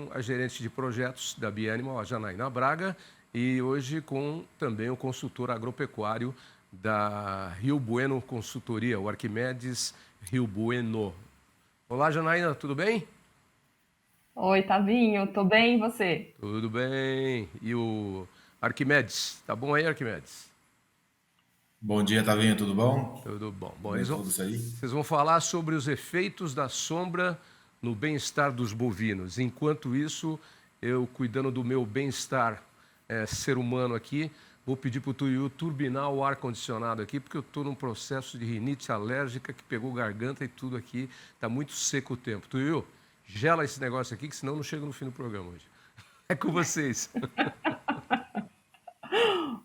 com a gerente de projetos da Bianimal, a Janaína Braga, e hoje com também o consultor agropecuário da Rio Bueno Consultoria, o Arquimedes Rio Bueno. Olá, Janaína, tudo bem? Oi, Tavinho, tô bem, e você? Tudo bem. E o Arquimedes, tá bom aí, Arquimedes? Bom dia, Tavinho, tudo bom? Tudo bom. Tudo Bom, bem todos aí? vocês vão falar sobre os efeitos da sombra no bem-estar dos bovinos. Enquanto isso, eu cuidando do meu bem-estar ser humano aqui, vou pedir para o Tuiu turbinar o ar-condicionado aqui, porque eu estou num processo de rinite alérgica que pegou garganta e tudo aqui. Está muito seco o tempo. Tuiu, gela esse negócio aqui, que senão não chega no fim do programa hoje. É com vocês.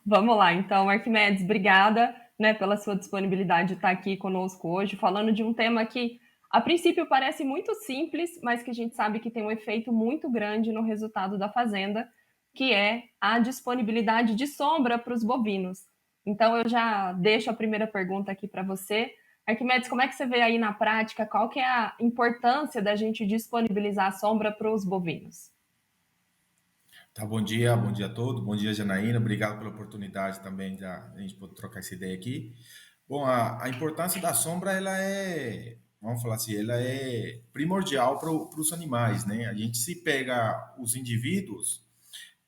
Vamos lá, então, Arquimedes, obrigada, né, pela sua disponibilidade de estar aqui conosco hoje, falando de um tema que, a princípio, parece muito simples, mas que a gente sabe que tem um efeito muito grande no resultado da fazenda, que é a disponibilidade de sombra para os bovinos. Então, eu já deixo a primeira pergunta aqui para você. Arquimedes, como é que você vê aí na prática, qual que é a importância da gente disponibilizar a sombra para os bovinos? Tá, bom dia a todos, bom dia, Janaína, obrigado pela oportunidade também de a gente poder trocar essa ideia aqui. Bom, a importância da sombra, ela é, vamos falar assim, ela é primordial para os animais, né? A gente se pega os indivíduos,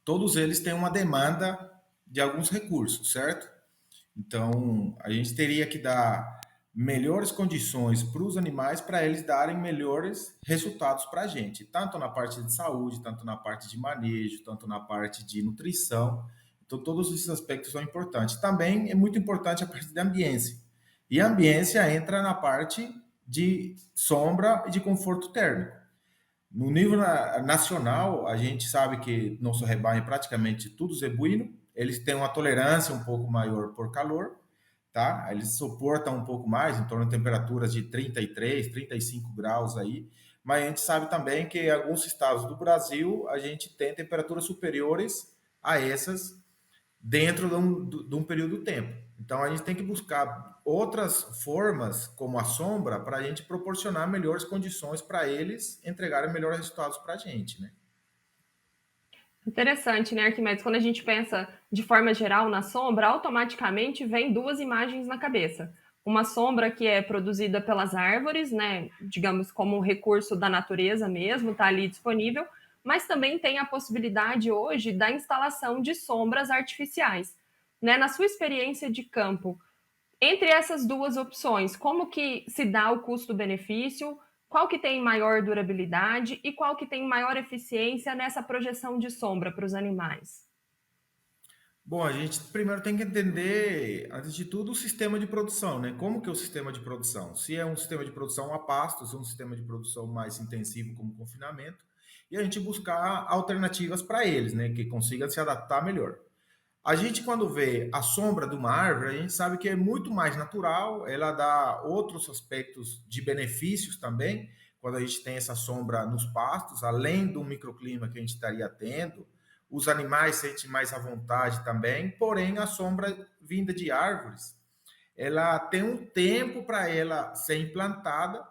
todos eles têm uma demanda de alguns recursos, certo? Então, a gente teria que dar melhores condições para os animais para eles darem melhores resultados para a gente, tanto na parte de saúde, tanto na parte de manejo, tanto na parte de nutrição. Então, todos esses aspectos são importantes. Também é muito importante a parte da ambiência. E a ambiência entra na parte de sombra e de conforto térmico. No nível nacional, a gente sabe que nosso rebanho é praticamente tudo zebuíno, eles têm uma tolerância um pouco maior por calor, tá? Eles suportam um pouco mais, em torno de temperaturas de 33, 35 graus aí, mas a gente sabe também que em alguns estados do Brasil a gente tem temperaturas superiores a essas dentro de um período de tempo. Então a gente tem que buscar outras formas, como a sombra, para a gente proporcionar melhores condições para eles entregarem melhores resultados para a gente, né? Interessante, né, Arquimedes? Quando a gente pensa de forma geral na sombra, automaticamente vem duas imagens na cabeça. Uma sombra que é produzida pelas árvores, né, digamos como um recurso da natureza mesmo, está ali disponível, mas também tem a possibilidade hoje da instalação de sombras artificiais. Né? Na sua experiência de campo, entre essas duas opções, como que se dá o custo-benefício? Qual que tem maior durabilidade e qual que tem maior eficiência nessa projeção de sombra para os animais? Bom, a gente primeiro tem que entender, antes de tudo, o sistema de produção, né? Como que é o sistema de produção? Se é um sistema de produção a pasto, se é um sistema de produção mais intensivo como confinamento, e a gente buscar alternativas para eles, né? Que consigam se adaptar melhor. A gente, quando vê a sombra de uma árvore, a gente sabe que é muito mais natural, ela dá outros aspectos de benefícios também, quando a gente tem essa sombra nos pastos, além do microclima que a gente estaria tendo, os animais sentem mais à vontade também, porém a sombra vinda de árvores, ela tem um tempo para ela ser implantada,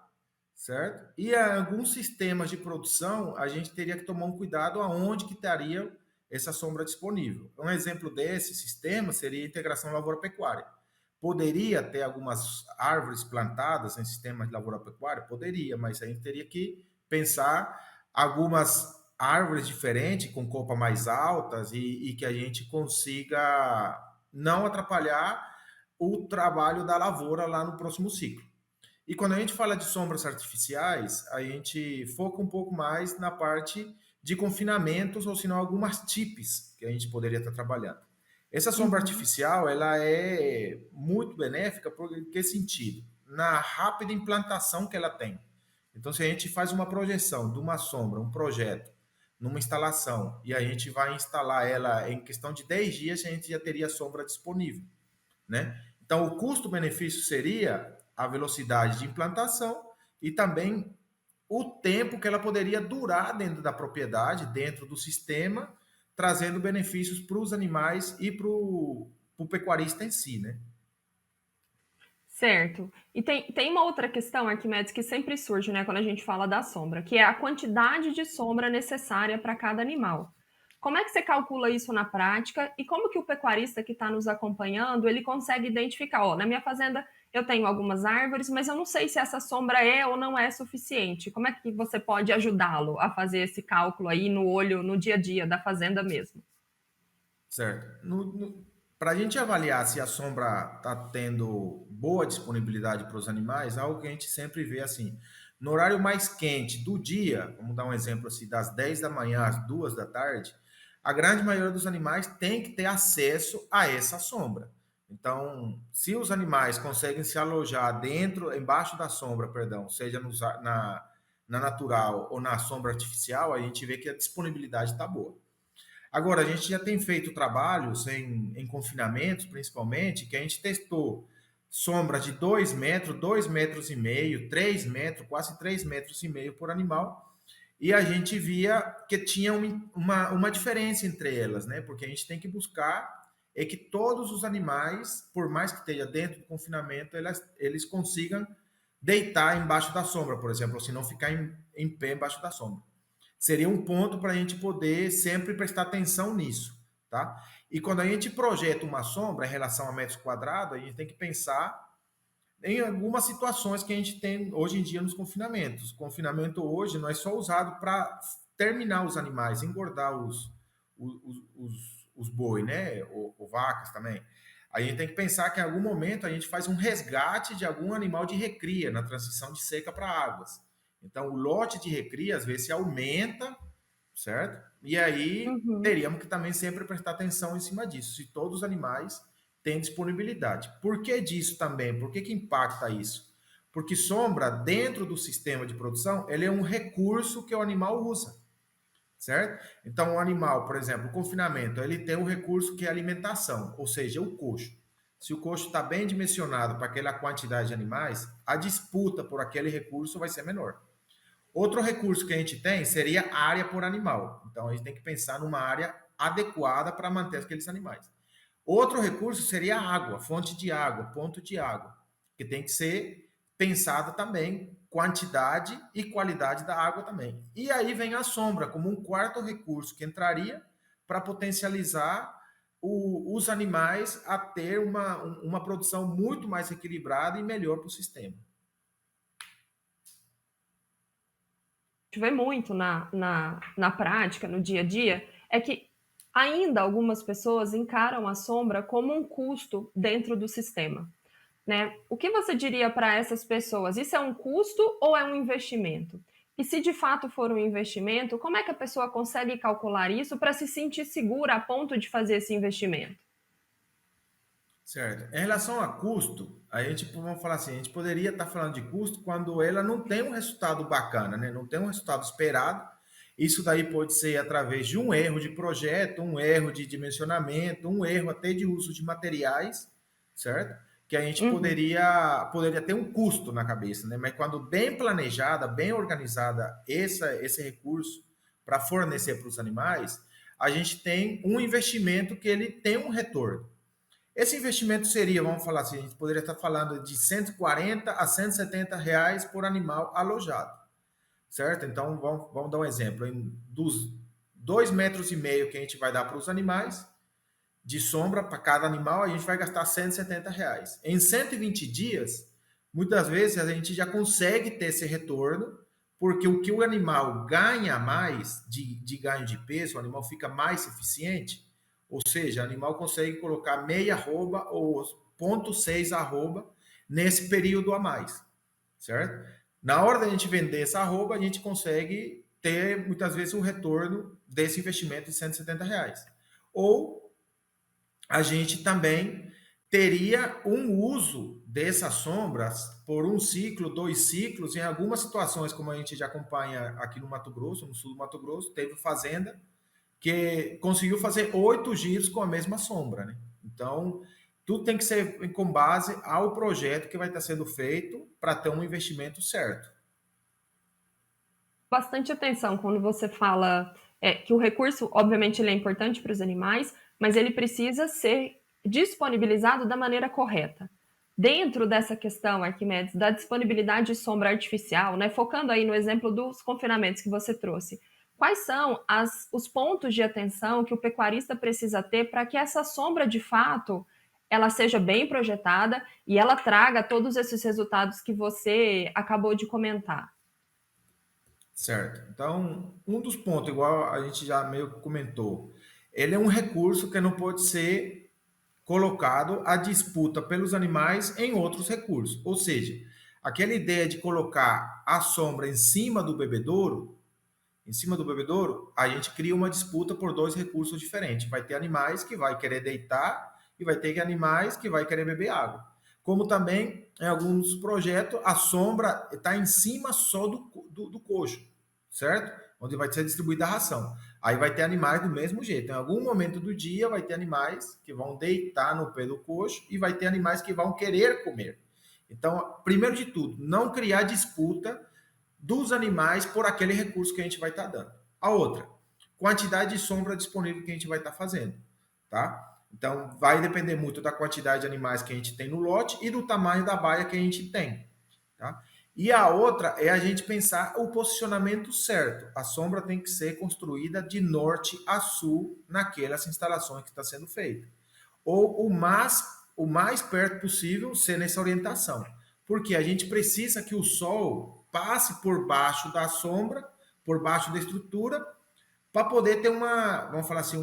certo? E alguns sistemas de produção, a gente teria que tomar um cuidado aonde que estaria essa sombra disponível. Um exemplo desse sistema seria a integração lavoura-pecuária. Poderia ter algumas árvores plantadas em sistema de lavoura-pecuária? Poderia, mas a gente teria que pensar algumas árvores diferentes, com copa mais altas, e que a gente consiga não atrapalhar o trabalho da lavoura lá no próximo ciclo. E quando a gente fala de sombras artificiais, a gente foca um pouco mais na parte de confinamentos ou se não algumas tipes que a gente poderia estar trabalhando. Essa sombra Uhum. artificial, ela é muito benéfica por que sentido? Na rápida implantação que ela tem. Então, se a gente faz uma projeção de uma sombra, um projeto, numa instalação, e a gente vai instalar ela em questão de 10 dias, a gente já teria a sombra disponível, né? Então, o custo-benefício seria a velocidade de implantação e também o tempo que ela poderia durar dentro da propriedade, dentro do sistema, trazendo benefícios para os animais e para o pecuarista em si, né? Certo. E tem uma outra questão, Arquimedes, que sempre surge, né, quando a gente fala da sombra, que é a quantidade de sombra necessária para cada animal. Como é que você calcula isso na prática e como que o pecuarista que está nos acompanhando, ele consegue identificar, ó, na minha fazenda eu tenho algumas árvores, mas eu não sei se essa sombra é ou não é suficiente. Como é que você pode ajudá-lo a fazer esse cálculo aí no olho, no dia a dia da fazenda mesmo? Certo. Para a gente avaliar se a sombra está tendo boa disponibilidade para os animais, algo que a gente sempre vê assim, no horário mais quente do dia, vamos dar um exemplo assim, das 10 da manhã às 2 da tarde, a grande maioria dos animais tem que ter acesso a essa sombra. Então, se os animais conseguem se alojar dentro, embaixo da sombra, perdão, seja na natural ou na sombra artificial, a gente vê que a disponibilidade está boa. Agora, a gente já tem feito trabalhos em confinamentos, principalmente, que a gente testou sombra de 2 metros, 2 metros e meio, 3 metros, quase 3 metros e meio por animal, e a gente via que tinha uma diferença entre elas, né? Porque a gente tem que buscar é que todos os animais, por mais que esteja dentro do confinamento, eles consigam deitar embaixo da sombra, por exemplo, ou se não ficar em pé embaixo da sombra. Seria um ponto para a gente poder sempre prestar atenção nisso, tá? E quando a gente projeta uma sombra em relação a metros quadrados, a gente tem que pensar em algumas situações que a gente tem hoje em dia nos confinamentos. O confinamento hoje não é só usado para terminar os animais, engordar os boi, né? Ou vacas também. A gente tem que pensar que em algum momento a gente faz um resgate de algum animal de recria na transição de seca para águas. Então, o lote de recria, às vezes, se aumenta, certo? E aí Uhum. teríamos que também sempre prestar atenção em cima disso, se todos os animais têm disponibilidade. Por que disso também? Por que impacta isso? Porque sombra, dentro do sistema de produção, ele é um recurso que o animal usa, certo? Então, o animal, por exemplo, o confinamento, ele tem um recurso que é a alimentação, ou seja, o coxo. Se o coxo está bem dimensionado para aquela quantidade de animais, a disputa por aquele recurso vai ser menor. Outro recurso que a gente tem seria a área por animal. Então, a gente tem que pensar numa área adequada para manter aqueles animais. Outro recurso seria a água, fonte de água, ponto de água, que tem que ser pensada também quantidade e qualidade da água também. E aí vem a sombra como um quarto recurso que entraria para potencializar os animais a ter uma produção muito mais equilibrada e melhor para o sistema. A gente vê muito na prática, no dia a dia, é que ainda algumas pessoas encaram a sombra como um custo dentro do sistema, né? O que você diria para essas pessoas? Isso é um custo ou é um investimento? E se de fato for um investimento, como é que a pessoa consegue calcular isso para se sentir segura a ponto de fazer esse investimento? Certo. Em relação a custo, a gente, vamos falar assim, a gente poderia estar falando de custo quando ela não tem um resultado bacana, né? Não tem um resultado esperado. Isso daí pode ser através de um erro de projeto, um erro de dimensionamento, um erro até de uso de materiais, certo? Que a gente Uhum. poderia ter um custo na cabeça, né? Mas quando bem planejada, bem organizada esse recurso para fornecer para os animais, a gente tem um investimento que ele tem um retorno. Esse investimento seria, vamos falar assim, a gente poderia estar falando de 140 a 170 reais por animal alojado, certo? Então, vamos dar um exemplo. Dos 2 metros e meio que a gente vai dar para os animais, de sombra para cada animal, a gente vai gastar 170 reais. Em 120 dias, muitas vezes a gente já consegue ter esse retorno, porque o que o animal ganha mais de ganho de peso, o animal fica mais eficiente, ou seja, o animal consegue colocar meia arroba ou 0,6 arroba nesse período a mais, certo? Na hora da gente vender essa arroba, a gente consegue ter muitas vezes um retorno desse investimento de 170 reais. Ou a gente também teria um uso dessas sombras por um ciclo, 2 ciclos, em algumas situações, como a gente já acompanha aqui no Mato Grosso, no sul do Mato Grosso, teve fazenda que conseguiu fazer 8 giros com a mesma sombra, né? Então, tudo tem que ser com base ao projeto que vai estar sendo feito para ter um investimento certo. Bastante atenção quando você fala que o recurso, obviamente, ele é importante para os animais, mas ele precisa ser disponibilizado da maneira correta. Dentro dessa questão, Arquimedes, da disponibilidade de sombra artificial, né, focando aí no exemplo dos confinamentos que você trouxe, quais são os pontos de atenção que o pecuarista precisa ter para que essa sombra, de fato, ela seja bem projetada e ela traga todos esses resultados que você acabou de comentar? Certo. Então, um dos pontos, igual a gente já meio que comentou, ele é um recurso que não pode ser colocado à disputa pelos animais em outros recursos. Ou seja, aquela ideia de colocar a sombra em cima do bebedouro, a gente cria uma disputa por dois recursos diferentes. Vai ter animais que vai querer deitar e vai ter animais que vai querer beber água. Como também, em alguns projetos, a sombra está em cima só do coxo, certo? Onde vai ser distribuída a ração. Aí vai ter animais do mesmo jeito. Em algum momento do dia vai ter animais que vão deitar no pé do coxo e vai ter animais que vão querer comer. Então, primeiro de tudo, não criar disputa dos animais por aquele recurso que a gente vai estar dando. A outra, quantidade de sombra disponível que a gente vai estar fazendo, tá? Então, vai depender muito da quantidade de animais que a gente tem no lote e do tamanho da baia que a gente tem, tá? E a outra é a gente pensar o posicionamento certo. A sombra tem que ser construída de norte a sul naquelas instalações que está sendo feita. Ou o mais perto possível ser nessa orientação. Porque a gente precisa que o sol passe por baixo da sombra, por baixo da estrutura, para poder ter vamos falar assim,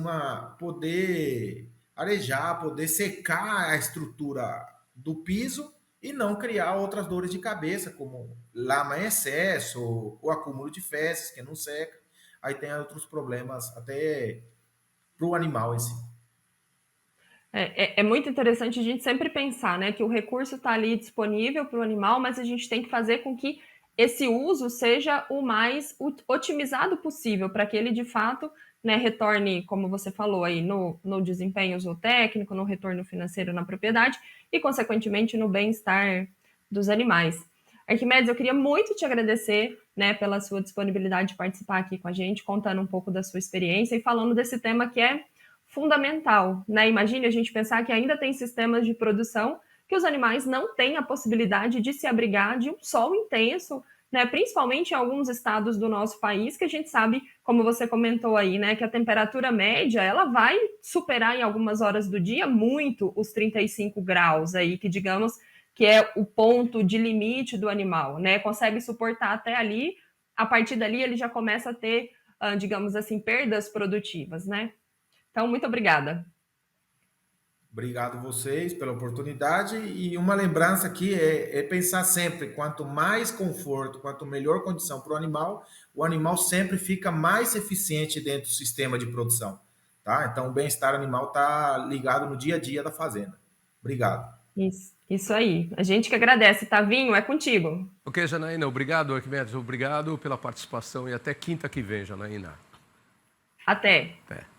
poder arejar, poder secar a estrutura do piso e não criar outras dores de cabeça, como lama em excesso, ou acúmulo de fezes que não seca. Aí tem outros problemas até para o animal em si. É muito interessante a gente sempre pensar, né, que o recurso está ali disponível para o animal, mas a gente tem que fazer com que esse uso seja o mais otimizado possível, para que ele, de fato, né, retorne, como você falou aí, no desempenho zootécnico, no retorno financeiro na propriedade e, consequentemente, no bem-estar dos animais. Arquimedes, eu queria muito te agradecer, né, pela sua disponibilidade de participar aqui com a gente, contando um pouco da sua experiência e falando desse tema que é fundamental, né? Imagine a gente pensar que ainda tem sistemas de produção que os animais não têm a possibilidade de se abrigar de um sol intenso, né? Principalmente em alguns estados do nosso país, que a gente sabe, como você comentou aí, né, que a temperatura média ela vai superar em algumas horas do dia muito os 35 graus aí, que digamos que é o ponto de limite do animal, né? Consegue suportar até ali, a partir dali ele já começa a ter, digamos assim, perdas produtivas, né? Então, muito obrigada. Obrigado vocês pela oportunidade e uma lembrança aqui é pensar sempre, quanto mais conforto, quanto melhor condição para o animal sempre fica mais eficiente dentro do sistema de produção, tá? Então o bem-estar animal está ligado no dia a dia da fazenda. Obrigado. Isso aí. A gente que agradece. Tavinho, é contigo. Ok, Janaína, obrigado, Arquimedes, obrigado pela participação e até quinta que vem, Janaína. Até. Até.